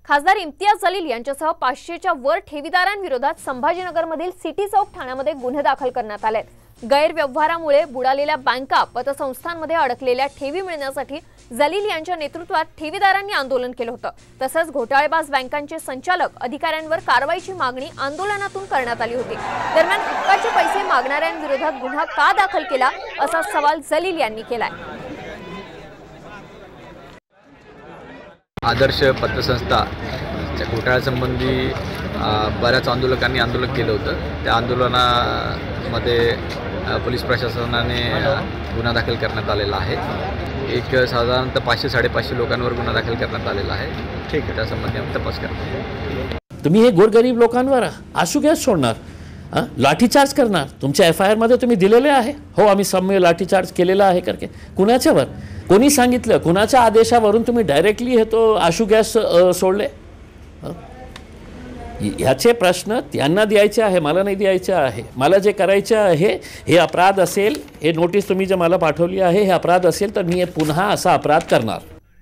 खासदार इम्तियाज जलील यांच्यासह 500च्या वर ठेवीदारांविरोधात संभाजीनगरमधील सिटी चौक ठाण्यामध्ये गुन्हे दाखल करण्यात आले। गैरव्यवहारामुळे बुडालेल्या बँका पतसंस्थांमध्ये अडकलेल्या ठेवी मिळण्यासाठी जलील यांच्या नेतृत्वात ठेवीदारांनी आंदोलन केलं होतं। तसंच घोटाळेबाज बँकांचे संचालक अधिकाऱ्यांवर कारवाईची मागणी आंदोलनातून करण्यात आली होती। दरम्यान हक्काचे पैसे मागणाऱ्यांविरोधात गुन्हा का दाखल केला असा सवाल जलील यांनी केलाय। आदर्श पतसंस्था घोटाळ्यासंबंधी बऱ्याच आंदोलकांनी आंदोलन केलं होतं। त्या आंदोलनामध्ये पोलीस प्रशासनाने गुन्हा दाखल करण्यात आलेला आहे। एक साधारणतः 500-550 लोकांवर गुन्हा दाखल करण्यात आलेला आहे। ठीक आहे, त्यासंबंधी आम्ही तपास करतो। तुम्ही हे गोरगरीब लोकांवर आशू गॅस सोडणार, लाठीचार्ज करणार, तुमच्या FIR मध्ये तुम्ही दिलेले आहे। हो, आम्ही सम्य लाठीचार्ज केलेला आहे करके कुणाच्यावर कोणी सांगितलं? कुणाच्या आदेशावरून तुम्ही डायरेक्टली हे तो आशू गॅस सोडले? ह्याचे प्रश्न त्यांना द्यायचे आहे, मला नाही द्यायचे आहे। मला जे करायचे आहे हे अपराध असेल, हे नोटीस तुम्ही जे मला पाठवली आहे हे अपराध असेल तर मी पुन्हा असा अपराध करणार।